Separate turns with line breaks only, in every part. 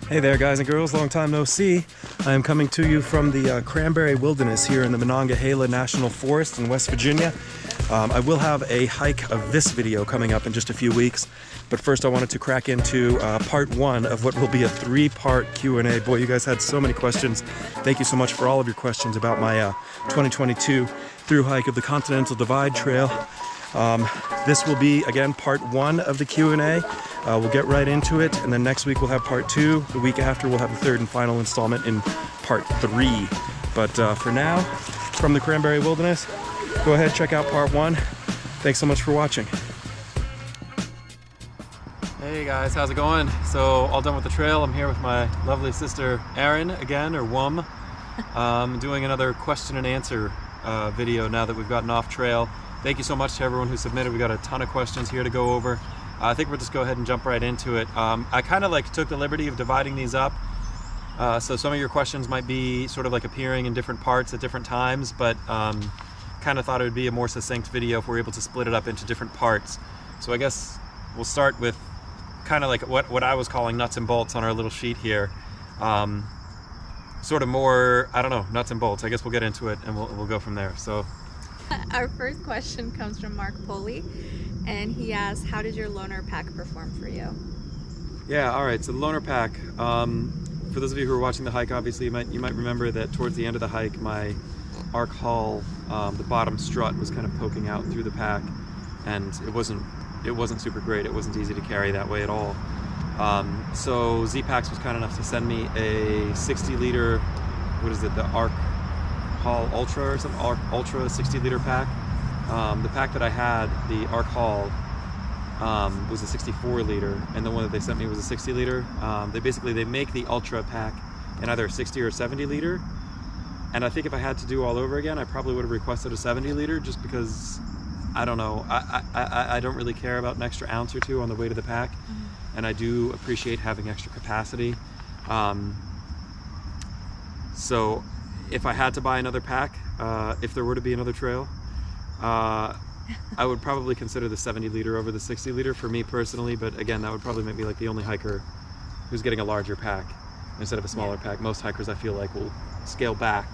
Hey there guys and girls, long time no see. I am coming to you from the Cranberry Wilderness here in the Monongahela National Forest in West Virginia. I will have a hike of this video coming up in just a few weeks, but first I wanted to crack into part one of what will be a three-part Q&A. Boy, you guys had so many questions. Thank you so much for all of your questions about my 2022 through hike of the Continental Divide Trail. This will be, again, part one of the Q&A. We'll get right into it, and then next week we'll have part two. The week after we'll have the third and final installment in part three. But for now, from the Cranberry Wilderness, go ahead, check out part one. Thanks so much for watching. Hey guys, how's it going? So, all done with the trail. I'm here with my lovely sister Erin again, or Wum. Doing another question and answer video now that we've gotten off trail. Thank you so much to everyone who submitted. We got a ton of questions here to go over. I think we'll just go ahead and jump right into it. I kind of took the liberty of dividing these up. So some of your questions might be sort of appearing in different parts at different times, but kind of thought it would be a more succinct video if we're able to split it up into different parts. So I guess we'll start with kind of what I was calling nuts and bolts on our little sheet here. Sort of more, I don't know, nuts and bolts. I guess we'll get into it and we'll go from there. So.
Our first question comes from Mark Poley, and he asks, how did your loaner pack perform for you?
Yeah, all right, so the loaner pack, for those of you who are watching the hike, obviously you might remember that towards the end of the hike, my arc haul, the bottom strut was kind of poking out through the pack, and it wasn't super great. It wasn't easy to carry that way at all. So Z-Packs was kind enough to send me a 60-liter, what is it, the Arc Haul Ultra or something, Ultra 60-liter pack. The pack that I had, the Arc Haul, was a 64-liter, and the one that they sent me was a 60-liter. They make the Ultra pack in either a 60 or 70-liter, and I think if I had to do all over again, I probably would have requested a 70-liter, just because, I don't know, I don't really care about an extra ounce or two on the way to the pack, and I do appreciate having extra capacity. So if I had to buy another pack, if there were to be another trail, I would probably consider the 70-liter over the 60-liter for me personally, but again, that would probably make me the only hiker who's getting a larger pack instead of a smaller pack. Most hikers, I feel like, will scale back,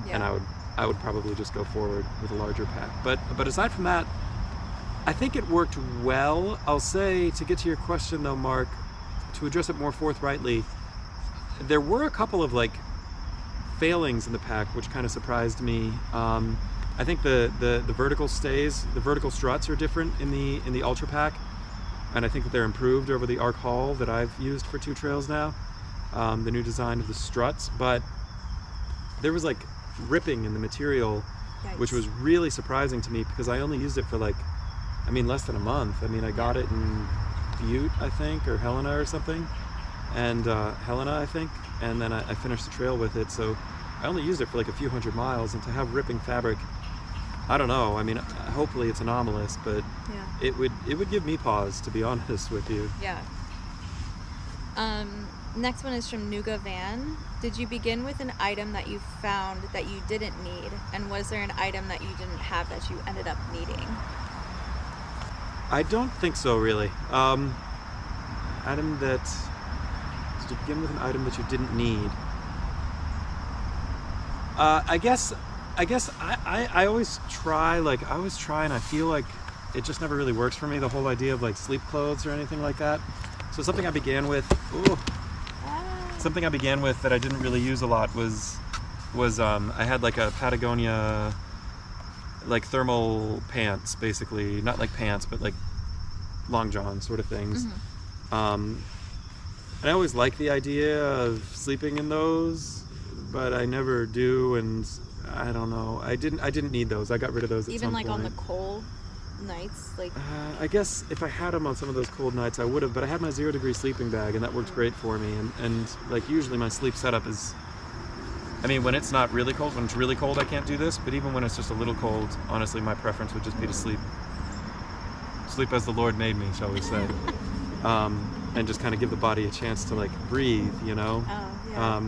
and I would probably just go forward with a larger pack. But aside from that, I think it worked well. I'll say, to get to your question though, Mark, to address it more forthrightly, there were a couple of failings in the pack which kind of surprised me. I think the vertical stays, the vertical struts are different in the Ultra pack, and I think that they're improved over the Arc Haul that I've used for 2 trails now, the new design of the struts. But there was ripping in the material,
Yikes.
Which was really surprising to me, because I only used it for less than a month. I mean, I got it in Butte, I think, or Helena or something, and Helena, I think, and then I finished the trail with it. So I only used it for a few hundred miles, and to have ripping fabric, I don't know. I mean, hopefully it's anomalous, but it would give me pause, to be honest with you.
Yeah. Next one is from Nuga Van. Did you begin with an item that you found that you didn't need, and was there an item that you didn't have that you ended up needing?
I don't think so, really. Item that, did you begin with an item that you didn't need? I guess I always try, and I feel like it just never really works for me, the whole idea of sleep clothes or anything like that. So something I began with, that I didn't really use a lot was I had a Patagonia thermal pants, basically, not pants, but long john sort of things. And I always liked the idea of sleeping in those, but I never do, and I don't know. I didn't need those. I got rid of those at some point.
Even on the cold nights,
I guess if I had them on some of those cold nights, I would have. But I had my 0-degree sleeping bag, and that worked great for me. And usually my sleep setup is, I mean, when it's not really cold, when it's really cold, I can't do this. But even when it's just a little cold, honestly, my preference would just be to sleep as the Lord made me, shall we say, and just kind of give the body a chance to breathe, you know.
Oh, yeah.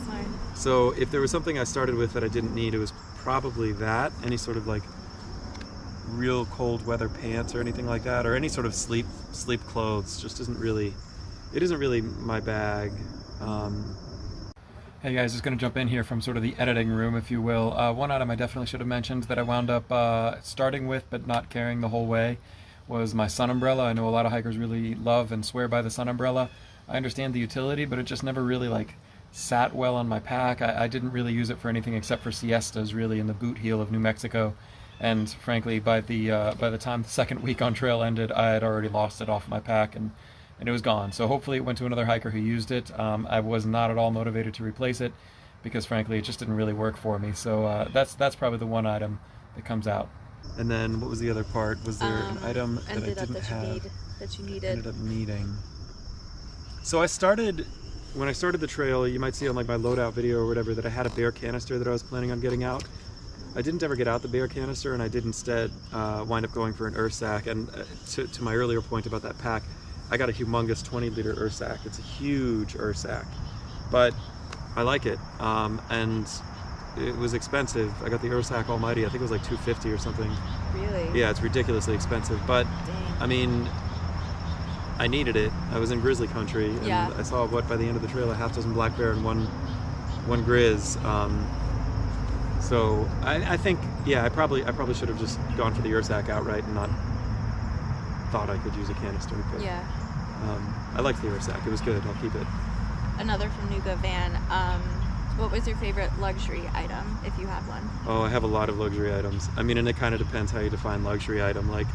Smart.
So if there was something I started with that I didn't need, it was probably that. Any sort of real cold weather pants or anything like that, or any sort of sleep clothes just isn't really it isn't really my bag. Hey guys, just going to jump in here from sort of the editing room, if you will. One item I definitely should have mentioned that I wound up starting with but not carrying the whole way was my sun umbrella. I know a lot of hikers really love and swear by the sun umbrella. I understand the utility, but it just never really like sat well on my pack. I didn't really use it for anything except for siestas, really, in the boot heel of New Mexico. And frankly, by the time the second week on trail ended, I had already lost it off my pack, and it was gone. So hopefully it went to another hiker who used it. I was not at all motivated to replace it because frankly it just didn't really work for me. So that's probably the one item that comes out. And then what was the other part? Was there an item that I didn't have
that you needed?
Ended up needing. So when I started the trail, you might see on like my loadout video or whatever that I had a bear canister that I was planning on getting out. I didn't ever get out the bear canister, and I did instead wind up going for an earth sack. And to my earlier point about that pack, I got a humongous 20-liter earth sack. It's a huge earth sack, but I like it, and it was expensive. I got the earth sack almighty. I think it was like $250 or something.
Really?
Yeah, it's ridiculously expensive, but
dang.
I mean, I needed it. I was in grizzly country, and
yeah.
I saw by the end of the trail, a half dozen black bear and one grizz. So I think, yeah, I probably should have just gone for the earth sack outright and not thought I could use a canister. But,
yeah.
I liked the earth sack. It was good. I'll keep it.
Another from Nuga Van. What was your favorite luxury item, if you have one?
Oh, I have a lot of luxury items. I mean, and it kind of depends how you define luxury item. Like,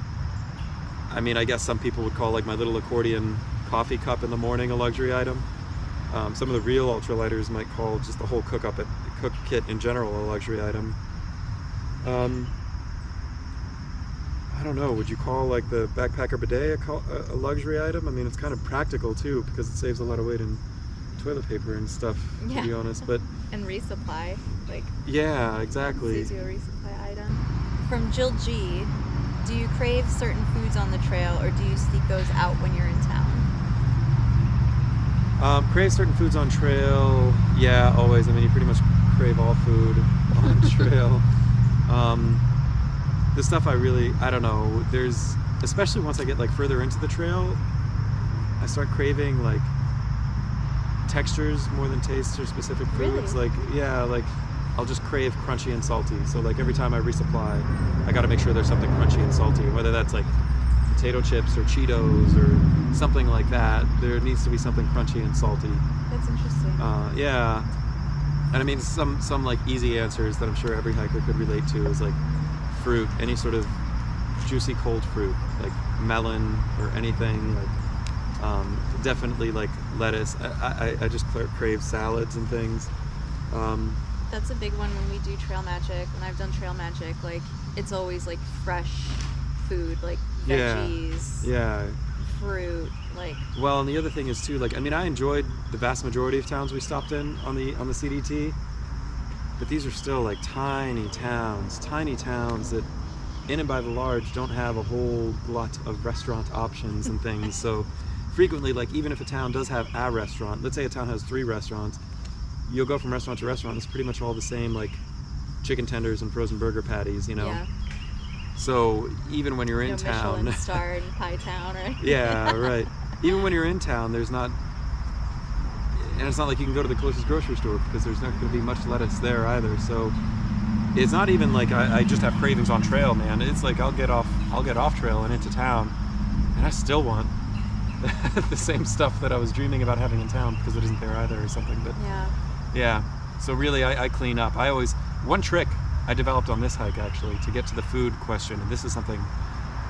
I mean, I guess some people would call like my little accordion coffee cup in the morning a luxury item. Some of the real ultralighters might call just the whole cook kit in general a luxury item. I don't know, would you call like the backpacker bidet a luxury item? I mean, it's kind of practical too because it saves a lot of weight in toilet paper and stuff,
yeah.
to be honest. But
and resupply, like,
yeah, exactly.
Saves you a resupply item. From Jill G, do you crave certain foods on the trail, or do you seek those out when you're in town?
Crave certain foods on trail, yeah, always. I mean, you pretty much crave all food on trail. The stuff I don't know, there's, especially once I get like further into the trail, I start craving like textures more than tastes or specific foods.
Really?
Like, yeah, like I'll just crave crunchy and salty. So like every time I resupply, I gotta make sure there's something crunchy and salty, whether that's like potato chips or Cheetos or something like that. There needs to be something crunchy and salty.
That's interesting.
Yeah. And I mean, some like easy answers that I'm sure every hiker could relate to is like fruit, any sort of juicy cold fruit, like melon or anything. Like definitely like lettuce. I just crave salads and things.
That's a big one when we do trail magic. When I've done trail magic, like it's always like fresh food, like veggies,
yeah,
fruit, like.
Well, and the other thing is too, like, I mean, I enjoyed the vast majority of towns we stopped in on the CDT, but these are still like tiny towns that, in and by the large, don't have a whole lot of restaurant options and things. So frequently, like, even if a town does have a restaurant, let's say a town has 3 restaurants, you'll go from restaurant to restaurant, it's pretty much all the same, like chicken tenders and frozen burger patties, you know.
Yeah.
So even when you're in town,
Michelin star in Pie Town, or
yeah, right. Even when you're in town, there's not, and it's not like you can go to the closest grocery store because there's not going to be much lettuce there either. So it's not even like I just have cravings on trail, man. It's like I'll get off trail and into town, and I still want the same stuff that I was dreaming about having in town because it isn't there either or something. But yeah. So really, I clean up. One trick I developed on this hike actually to get to the food question, and this is something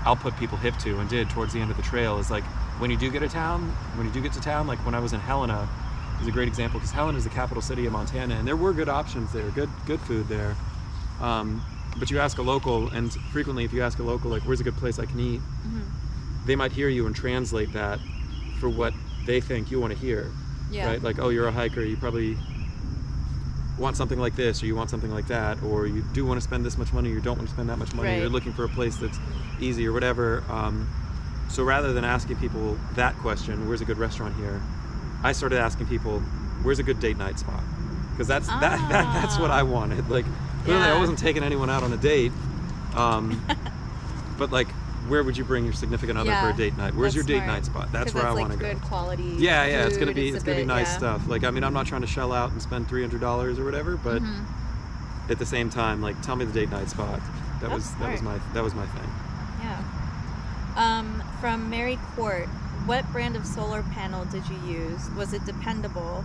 I'll put people hip to and did towards the end of the trail, is like when you do get to town, like when I was in Helena, is a great example because Helena is the capital city of Montana, and there were good options there, good food there. But you ask a local, and frequently if you ask a local, like, where's a good place I can eat, they might hear you and translate that for what they think you want to hear. Yeah. Right? Like, oh, you're a hiker, you probably want something like this, or you want something like that, or you do want to spend this much money, or you don't want to spend that much money,
right.
You're looking for a place that's easy or whatever. So rather than asking people that question, where's a good restaurant here, I started asking people, where's a good date night spot? Because that's what I wanted. Like, clearly I wasn't taking anyone out on a date, but like, where would you bring your significant other for a date night? Where's your date night spot? That's where I want to go.
Good quality.
Yeah, it's gonna be
food,
nice stuff. Like, I mean, I'm not trying to shell out and spend $300 or whatever, but at the same time, like, tell me the date night spot. That was my thing.
Yeah. From Mary Court, what brand of solar panel did you use? Was it dependable?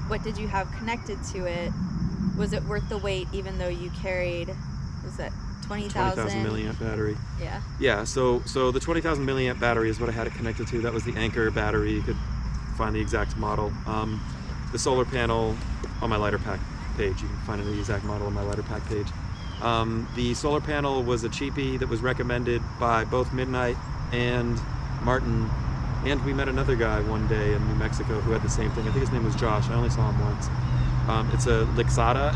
What did you have connected to it? Was it worth the wait even though you carried, was that 20,000
milliamp battery?
Yeah.
Yeah, so the 20,000 milliamp battery is what I had it connected to. That was the Anchor battery. You could find the exact model. The solar panel on my lighter pack page. You can find the exact model on my lighter pack page. The solar panel was a cheapie that was recommended by both Midnight and Martin, and we met another guy one day in New Mexico who had the same thing. I think his name was Josh. I only saw him once. It's a Lixada,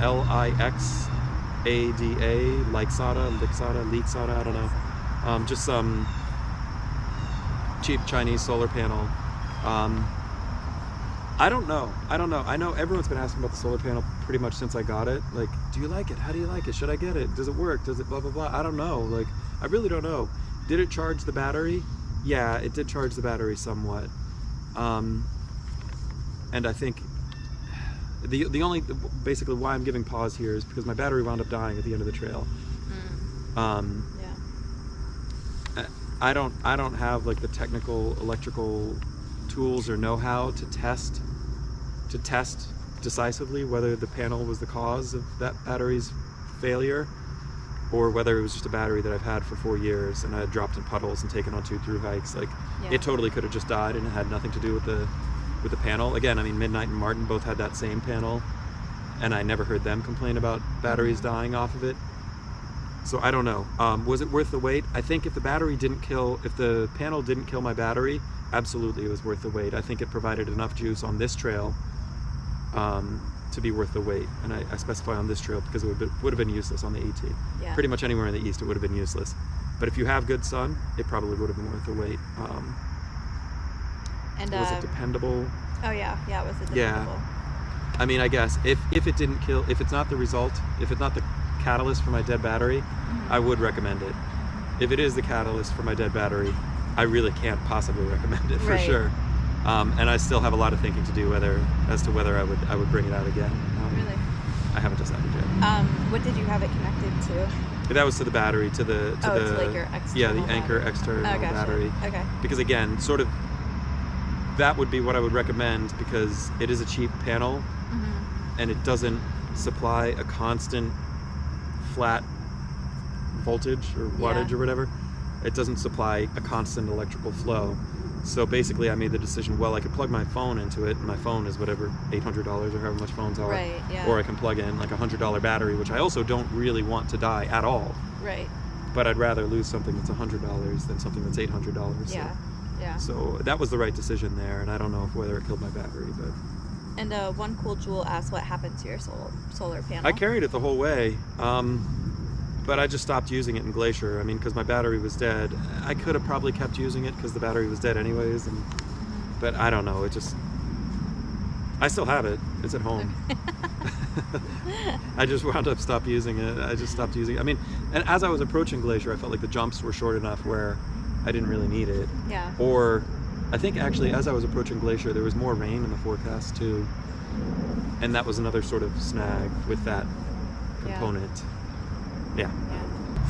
Lixada, Lixada, I don't know. Just some cheap Chinese solar panel. I don't know. I know everyone's been asking about the solar panel pretty much since I got it. Like, do you like it? How do you like it? Should I get it? Does it work? Does it blah, blah, blah? I don't know. Like, I really don't know. Did it charge the battery? Yeah, it did charge the battery somewhat. And I think the only, basically why I'm giving pause here is because my battery wound up dying at the end of the trail. I don't have like the technical electrical tools or know-how to test decisively whether the panel was the cause of that battery's failure, or whether it was just a battery that I've had for 4 years and I had dropped in puddles and taken on 2 through hikes. Like, it totally could have just died and it had nothing to do with the panel. Again, I mean, Midnight and Martin both had that same panel, and I never heard them complain about batteries dying off of it. So I don't know. Was it worth the wait? I think if the panel didn't kill my battery, absolutely it was worth the wait. I think it provided enough juice on this trail to be worth the wait. And I specify on this trail because it would have been useless on the AT.
Yeah.
Pretty much anywhere in the east it would have been useless. But if you have good sun, it probably would have been worth the wait. Was it dependable?
Oh yeah, was it dependable?
Yeah. I mean, I guess if it didn't kill, if it's not the result, if it's not the catalyst for my dead battery, I would recommend it. If it is the catalyst for my dead battery, I really can't possibly recommend it for sure. And I still have a lot of thinking to do as to whether I would bring it out again.
Really?
I haven't decided yet.
What did you have it connected to?
That was to the battery, to the
like your external
the Anchor external battery.
Okay.
Because again, sort of that would be what I would recommend, because it is a cheap panel and it doesn't supply a constant flat voltage or wattage or whatever. It doesn't supply a constant electrical flow. So basically I made the decision, well, I could plug my phone into it, and my phone is whatever, $800 or however much phones are.
Right, yeah.
Or I can plug in like a $100 battery, which I also don't really want to die at all.
Right.
But I'd rather lose something that's $100 than something that's $800.
Yeah. Yeah.
So that was the right decision there, and I don't know whether it killed my battery, but.
And One Cool Jewel asked what happened to your solar panel.
I carried it the whole way, but I just stopped using it in Glacier. I mean, because my battery was dead. I could have probably kept using it because the battery was dead anyways, but I don't know. I still have it. It's at home. I just wound up stopped using it. I just stopped using it. I mean, and as I was approaching Glacier, I felt like the jumps were short enough where I didn't really need it.
Yeah.
Or I think actually as I was approaching Glacier, there was more rain in the forecast too. And that was another sort of snag with that component. Yeah.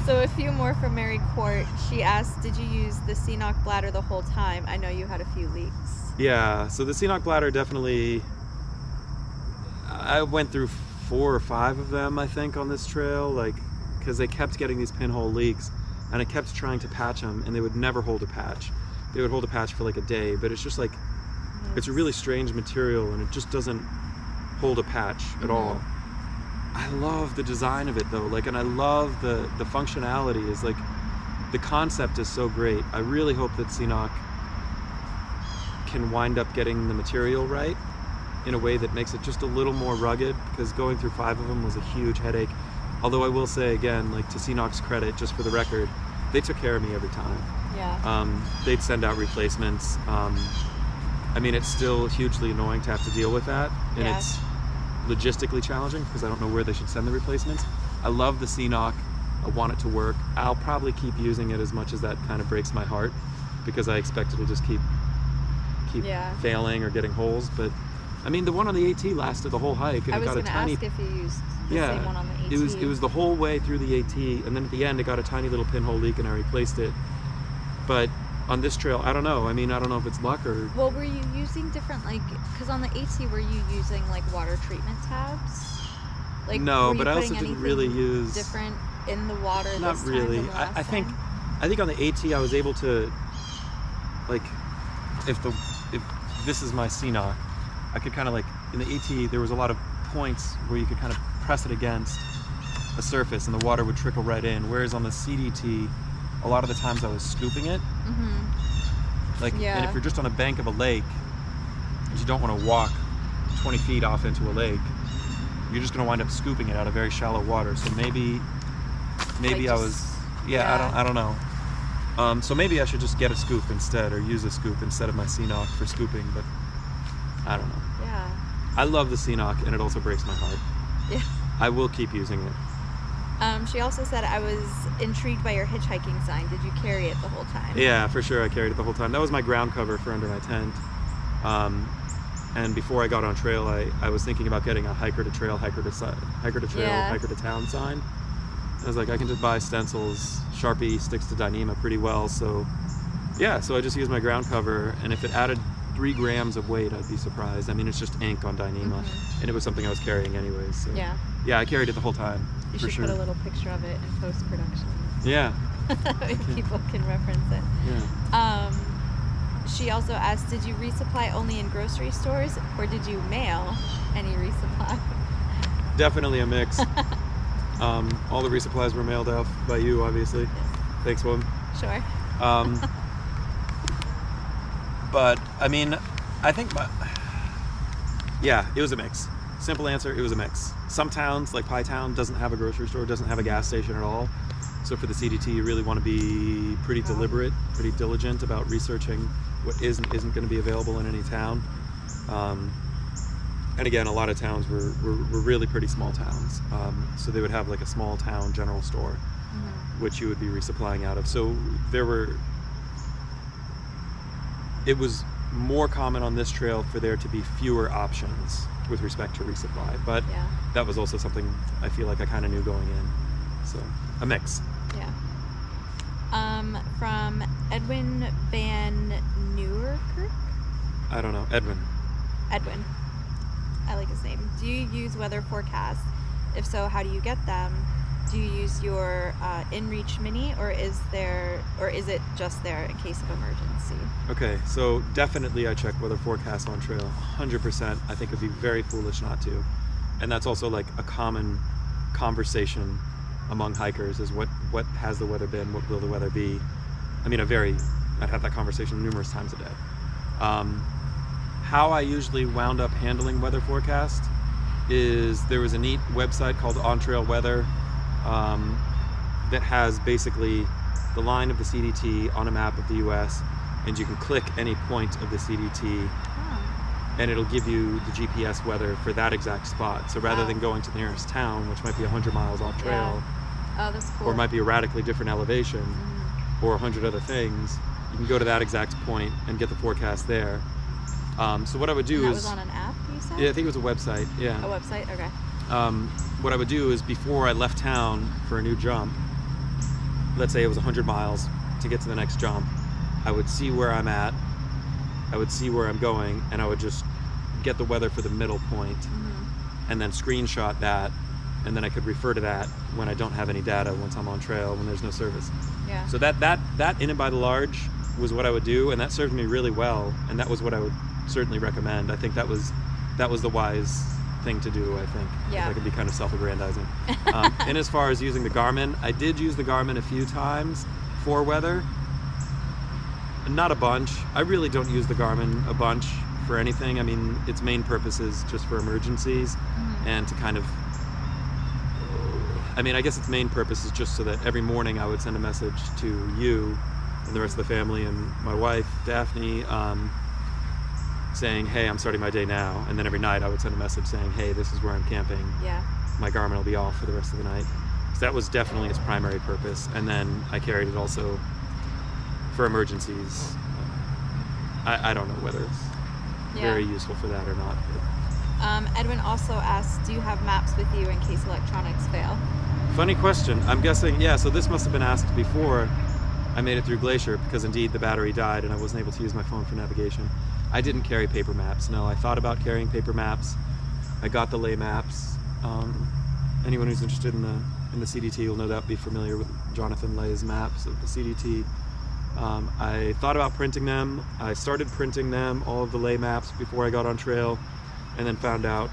So a few more from Mary Court. She asked, did you use the Cnoc bladder the whole time? I know you had a few leaks.
Yeah, so the Cnoc bladder definitely, I went through 4 or 5 of them, I think, on this trail, like, because they kept getting these pinhole leaks, and I kept trying to patch them, and they would never hold a patch. They would hold a patch for like a day, but it's just like, it's a really strange material, and it just doesn't hold a patch at all. I love the design of it though, like, and I love the functionality. Is like, the concept is so great. I really hope that Cnoc can wind up getting the material right in a way that makes it just a little more rugged, because going through 5 of them was a huge headache. Although I will say again, like, to Cnoc's credit, just for the record, they took care of me every time.
Yeah.
They'd send out replacements. I mean, it's still hugely annoying to have to deal with that, and it's logistically challenging because I don't know where they should send the replacements. I love the Cnoc I want it to work. I'll probably keep using it as much as that kind of breaks my heart, because I expect it'll just keep failing or getting holes. But I mean, the one on the AT lasted the whole hike, and
I
it
was
got a
going to
tiny.
ask if you used the same one on the AT.
It was the whole way through the AT, and then at the end it got a tiny little pinhole leak, and I replaced it. But on this trail, I don't know. I mean, I don't know if it's luck or.
Well, were you using different, like, because on the AT, were you using like water treatment tabs? Like,
no,
were you
but I also
putting
didn't really
anything
use.
different in the water.
Not
this time
really.
than the last
I think
time?
I think on the AT I was able to, like, if this is my Cnoc, I could kind of, like, in the AT there was a lot of points where you could kind of press it against a surface and the water would trickle right in. Whereas on the CDT, a lot of the times I was scooping it. Like, and if you're just on a bank of a lake and you don't want to walk 20 feet off into a lake, you're just going to wind up scooping it out of very shallow water. So maybe
Like
I was, I don't know. So maybe I should just get a scoop instead, or use a scoop instead of my Cnoc for scooping, but I don't know.
Yeah.
I love the Cnoc, and it also breaks my heart.
Yeah.
I will keep using it.
She also said, I was intrigued by your hitchhiking sign. Did you carry it the whole time?
Yeah, for sure, I carried it the whole time. That was my ground cover for under my tent. And before I got on trail, I was thinking about getting a hiker to trail, hiker to trail, hiker to town sign. I was like, I can just buy stencils. Sharpie sticks to Dyneema pretty well, so yeah. So I just used my ground cover, and if it added 3 grams of weight, I'd be surprised. I mean, it's just ink on Dyneema, and it was something I was carrying anyways. So. Yeah, I carried it the whole time.
You
for
should
sure.
put a little picture of it in post-production.
Yeah.
People can reference it.
Yeah.
She also asked, did you resupply only in grocery stores, or did you mail any resupply?
Definitely a mix. All the resupplies were mailed out by you, obviously.
Yes.
Thanks, woman.
Sure.
But I mean, I think it was a mix. Simple answer, it was a mix. Some towns, like Pie Town, doesn't have a grocery store, doesn't have a gas station at all. So for the CDT, you really want to be pretty deliberate, pretty diligent about researching what isn't going to be available in any town. And again, a lot of towns were really pretty small towns. So they would have like a small town general store, which you would be resupplying out of. So it was more common on this trail for there to be fewer options with respect to resupply. But that was also something I feel like I kind of knew going in. So a mix.
Yeah. From Edwin Van Nieuwerkerk?
I don't know. Edwin.
I like his name. Do you use weather forecasts? If so, how do you get them? Do you use your InReach Mini, or is it just there in case of emergency?
Okay, so definitely I check weather forecasts on trail. 100%. I think it'd be very foolish not to. And that's also like a common conversation among hikers, is what has the weather been, what will the weather be. I mean, I'd have that conversation numerous times a day. How I usually wound up handling weather forecast is there was a neat website called On Trail Weather that has basically the line of the CDT on a map of the US, and you can click any point of the CDT and it'll give you the GPS weather for that exact spot. So rather than going to the nearest town, which might be 100 miles off trail,
that's cool.
or might be a radically different elevation, or 100 other things, you can go to that exact point and get the forecast there. So what I would do
and that
is...
was on an app, you said?
Yeah, I think it was a website, yeah.
A website, okay.
What I would do is, before I left town for a new jump, let's say it was 100 miles to get to the next jump, I would see where I'm at, I would see where I'm going, and I would just get the weather for the middle point, and then screenshot that, and then I could refer to that when I don't have any data, once I'm on trail, when there's no service.
Yeah.
So that in and by the large was what I would do, and that served me really well, and that was what I would certainly recommend. I think that was the wise thing to do, I think.
Yeah.
If I could be kind of self-aggrandizing. And as far as using the Garmin, I did use the Garmin a few times for weather. Not a bunch. I really don't use the Garmin a bunch for anything. I mean, its main purpose is just for emergencies and to kind of... I mean, I guess its main purpose is just so that every morning I would send a message to you and the rest of the family and my wife, Daphne, saying, hey, I'm starting my day now. And then every night I would send a message saying, hey, this is where I'm camping.
Yeah.
My Garmin will be off for the rest of the night. So that was definitely its primary purpose. And then I carried it also for emergencies. I don't know whether it's very useful for that or not.
Edwin also asks, do you have maps with you in case electronics fail?
Funny question. I'm guessing, yeah, so this must have been asked before I made it through Glacier, because indeed the battery died and I wasn't able to use my phone for navigation. I didn't carry paper maps, no. I thought about carrying paper maps. I got the lay maps. Anyone who's interested in the CDT will no doubt be familiar with Jonathan Lay's maps of the CDT. I thought about printing them. I started printing them, all of the lay maps, before I got on trail, and then found out,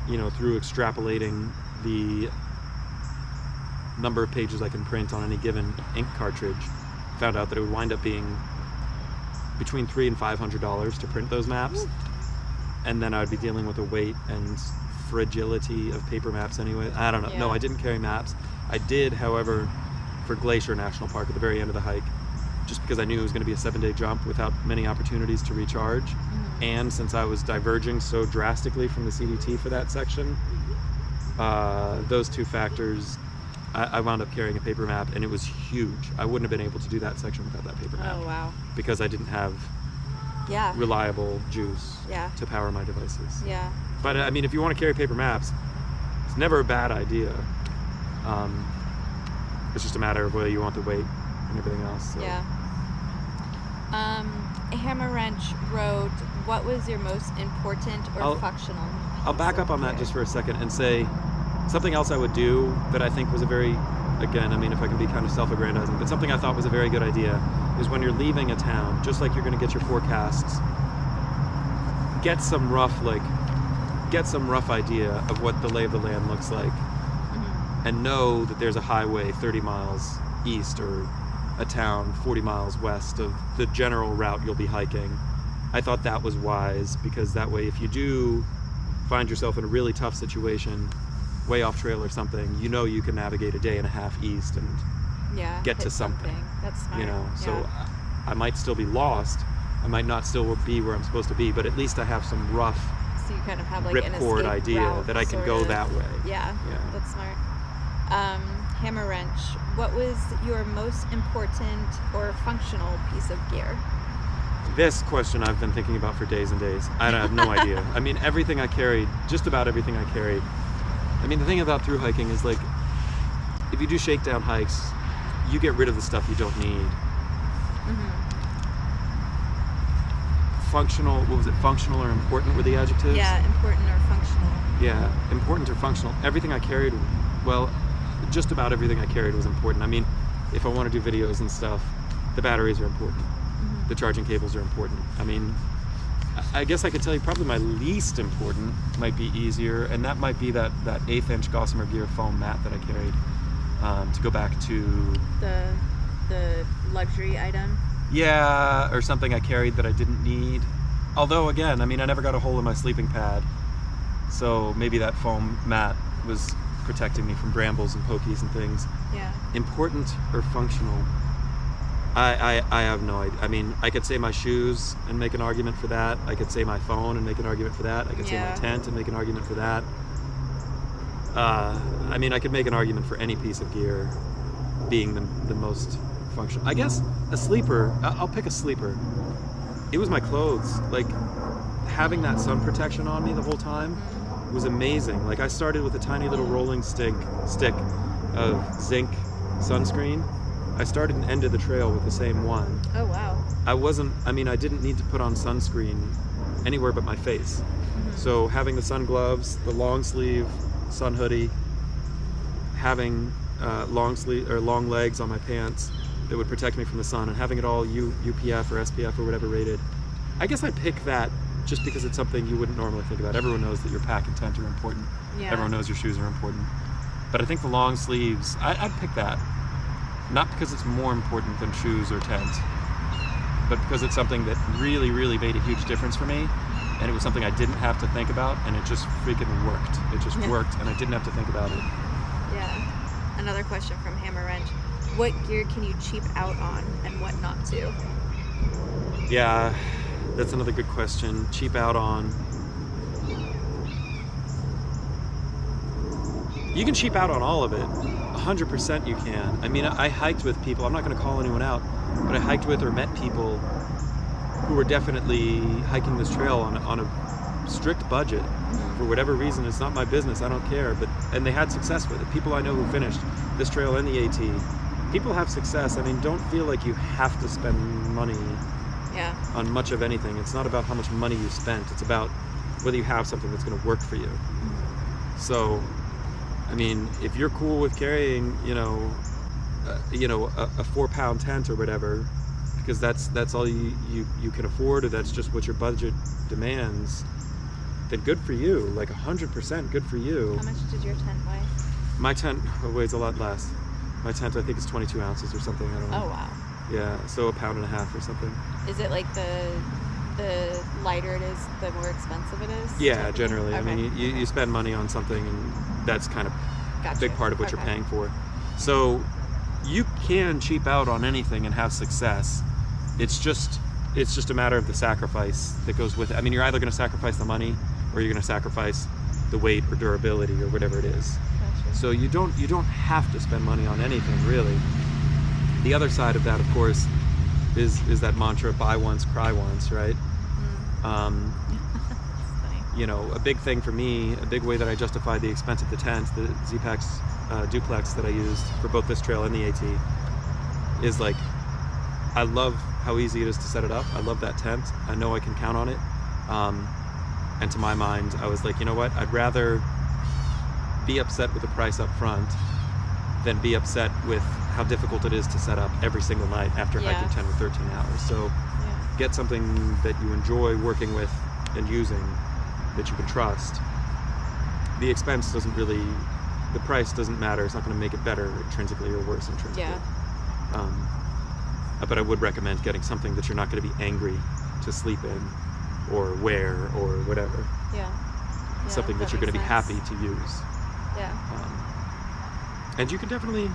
you know, through extrapolating the number of pages I can print on any given ink cartridge, found out that it would wind up being between $300 and $500 to print those maps. And then I would be dealing with the weight and fragility of paper maps anyway. I don't know.
Yeah.
No, I didn't carry maps. I did, however, for Glacier National Park at the very end of the hike, just because I knew it was going to be a 7-day jump without many opportunities to recharge. And since I was diverging so drastically from the CDT for that section, those two factors, I wound up carrying a paper map, and it was huge. I wouldn't have been able to do that section without that paper map.
Oh, wow.
Because I didn't have reliable juice to power my devices.
Yeah.
But I mean, if you want to carry paper maps, it's never a bad idea. It's just a matter of whether you want the weight and everything else. So.
Yeah. Hammer Wrench wrote, what was your most important or functional?
I'll back up on that just for a second and say something else I would do that I think was a very, again, I mean, if I can be kind of self-aggrandizing, but something I thought was a very good idea is when you're leaving a town, just like you're going to get your forecasts, get some rough idea of what the lay of the land looks like, and know that there's a highway 30 miles east or a town 40 miles west of the general route you'll be hiking. I thought that was wise, because that way if you do find yourself in a really tough situation, way off trail or something, you know you can navigate a day and a half east and get to something.
That's smart.
You know, so I might still be lost. I might not still be where I'm supposed to be, but at least I have some rough
So you kind of have like an
ripcord
escape
idea
route,
that I can go that way.
Yeah, that's smart. Hammer Wrench, what was your most important or functional piece of gear?
This question I've been thinking about for days and days. I have no idea. I mean, everything I carried, just about everything I carried. I mean, the thing about through hiking is, like, if you do shakedown hikes, you get rid of the stuff you don't need. Functional, what was it? Functional or important were the adjectives?
Yeah, important or functional.
Yeah, important or functional. Everything I carried, well, just about everything I carried was important. I mean, if I want to do videos and stuff, the batteries are important. The charging cables are important. I mean, I guess I could tell you probably my least important might be easier, and that might be that 1/8 inch Gossamer Gear foam mat that I carried, to go back to...
The luxury item?
Yeah, or something I carried that I didn't need. Although, again, I mean, I never got a hole in my sleeping pad, so maybe that foam mat was protecting me from brambles and pokies and things.
Yeah.
Important or functional? I have no idea. I mean, I could say my shoes and make an argument for that. I could say my phone and make an argument for that. I could say my tent and make an argument for that. I mean, I could make an argument for any piece of gear being the most functional. I guess a sleeper, I'll pick a sleeper. It was my clothes. Like, having that sun protection on me the whole time was amazing. Like, I started with a tiny little rolling stick of zinc sunscreen. I started and ended the trail with the same one.
Oh, wow.
I didn't need to put on sunscreen anywhere but my face. So having the sun gloves, the long sleeve sun hoodie, having long legs on my pants that would protect me from the sun, and having it all UPF or SPF or whatever rated. I guess I pick that just because it's something you wouldn't normally think about. Everyone knows that your pack and tent are important.
Yeah.
Everyone knows your shoes are important. But I think the long sleeves, I'd pick that. Not because it's more important than shoes or tent, but because it's something that really, really made a huge difference for me, and it was something I didn't have to think about, and it just freaking worked. It just worked, and I didn't have to think about it.
Yeah. Another question from Hammer Wrench. What gear can you cheap out on, and what not to?
Yeah, that's another good question. Cheap out on. You can cheap out on all of it. 100% you can. I mean, I hiked with people, I'm not going to call anyone out, but I hiked with or met people who were definitely hiking this trail on a strict budget. For whatever reason, it's not my business, I don't care, and they had success with it. People I know who finished this trail and the AT, people have success. I mean, don't feel like you have to spend money on much of anything. It's not about how much money you spent, it's about whether you have something that's going to work for you. So, I mean, if you're cool with carrying, a 4-pound tent or whatever, because that's all you can afford, or that's just what your budget demands, then good for you. Like 100% good for you.
How much did your tent weigh?
My tent weighs a lot less. My tent, I think, is 22 ounces or something. I don't know.
Oh wow.
Yeah, so 1.5 pounds or something.
Is it like the lighter it is, the more expensive it is?
Yeah, generally.
Okay.
I mean, you spend money on something, and that's kind of a big part of what you're paying for. So you can cheap out on anything and have success. It's just a matter of the sacrifice that goes with it. I mean, you're either going to sacrifice the money, or you're going to sacrifice the weight or durability or whatever it is.
Gotcha.
So you don't have to spend money on anything, really. The other side of that, of course, is that mantra, buy once, cry once, right? A big thing for me, a big way that I justify the expense of the tent, the Z-Packs duplex that I used for both this trail and the AT, is like, I love how easy it is to set it up. I love that tent. I know I can count on it. And to my mind, I was like, you know what? I'd rather be upset with the price up front than be upset with how difficult it is to set up every single night after hiking 10 or 13 hours. So get something that you enjoy working with and using, that you can trust. The expense doesn't really, the price doesn't matter. It's not going to make it better intrinsically or worse intrinsically.
Yeah.
But I would recommend getting something that you're not going to be angry to sleep in or wear or whatever.
Yeah.
Something that you're going to be happy to use.
Yeah.
And you can definitely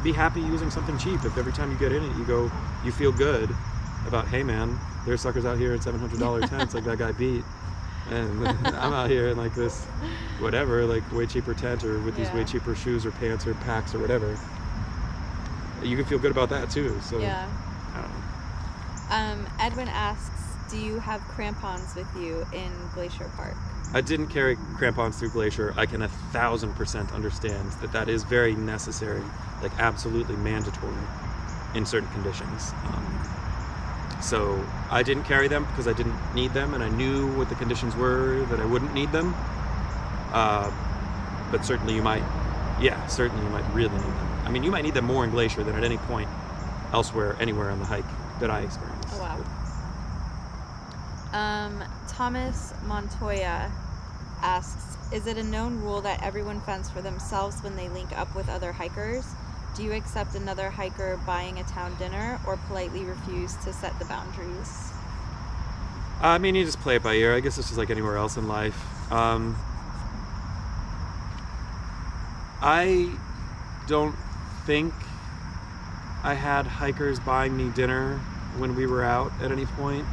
be happy using something cheap if every time you get in it you feel good about, hey man, there's suckers out here in $700 tents like that guy beat, and I'm out here in like this whatever, like way cheaper tent, or with these way cheaper shoes or pants or packs or whatever. You can feel good about that too. So
yeah.
I don't know.
Edwin asks, do you have crampons with you in Glacier Park?
I didn't carry crampons through Glacier. I can 1,000% understand that is very necessary, like absolutely mandatory in certain conditions. So I didn't carry them because I didn't need them, and I knew what the conditions were that I wouldn't need them. But certainly you might really need them. I mean, you might need them more in Glacier than at any point elsewhere, anywhere on the hike that I experienced.
Oh wow. Thomas Montoya asks, is it a known rule that everyone fends for themselves when they link up with other hikers? Do you accept another hiker buying a town dinner, or politely refuse to set the boundaries?
I mean, you just play it by ear. I guess it's just like anywhere else in life. I don't think I had hikers buying me dinner when we were out at any point.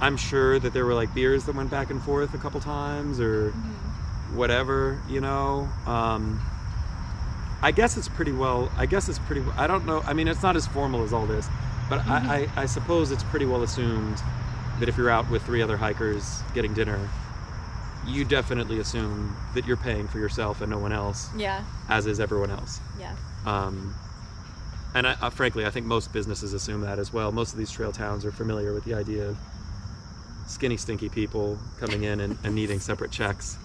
I'm sure that there were like beers that went back and forth a couple times, or whatever, I guess it's pretty well, I don't know, I mean, it's not as formal as all this, but I suppose it's pretty well assumed that if you're out with 3 other hikers getting dinner, you definitely assume that you're paying for yourself and no one else.
Yeah.
As is everyone else.
Yeah.
And frankly, I think most businesses assume that as well. Most of these trail towns are familiar with the idea of skinny, stinky people coming in and needing separate checks.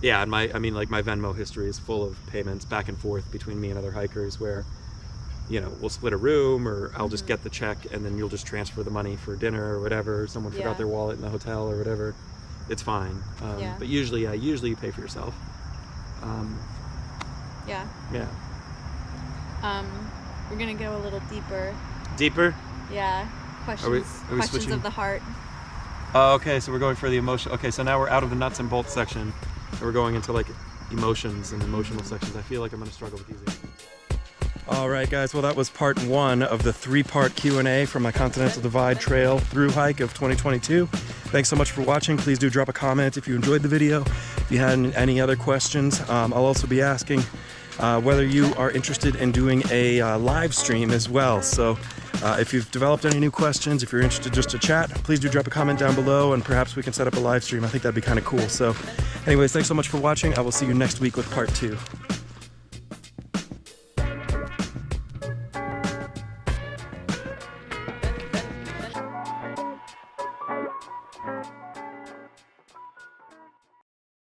Yeah, and my Venmo history is full of payments back and forth between me and other hikers where, we'll split a room, or I'll just get the check and then you'll just transfer the money for dinner or whatever. Someone forgot their wallet in the hotel or whatever. It's fine. But usually you pay for yourself.
Yeah.
Yeah.
We're gonna go a little deeper.
Deeper?
Yeah. Questions.
Are we
Questions
switching?
of the heart.
Oh, okay, so we're going for the emotion. Okay, so now we're out of the nuts and bolts section, and we're going into like emotions and emotional sections. I feel like I'm gonna struggle with these answers. All right, guys. Well, that was part 1 of the 3-part Q&A from my Continental Divide Trail through hike of 2022. Thanks so much for watching. Please do drop a comment if you enjoyed the video. If you had any other questions, I'll also be asking whether you are interested in doing a live stream as well. So if you've developed any new questions, if you're interested just to chat, please do drop a comment down below and perhaps we can set up a live stream. I think that'd be kind of cool. So anyways, thanks so much for watching. I will see you next week with part 2.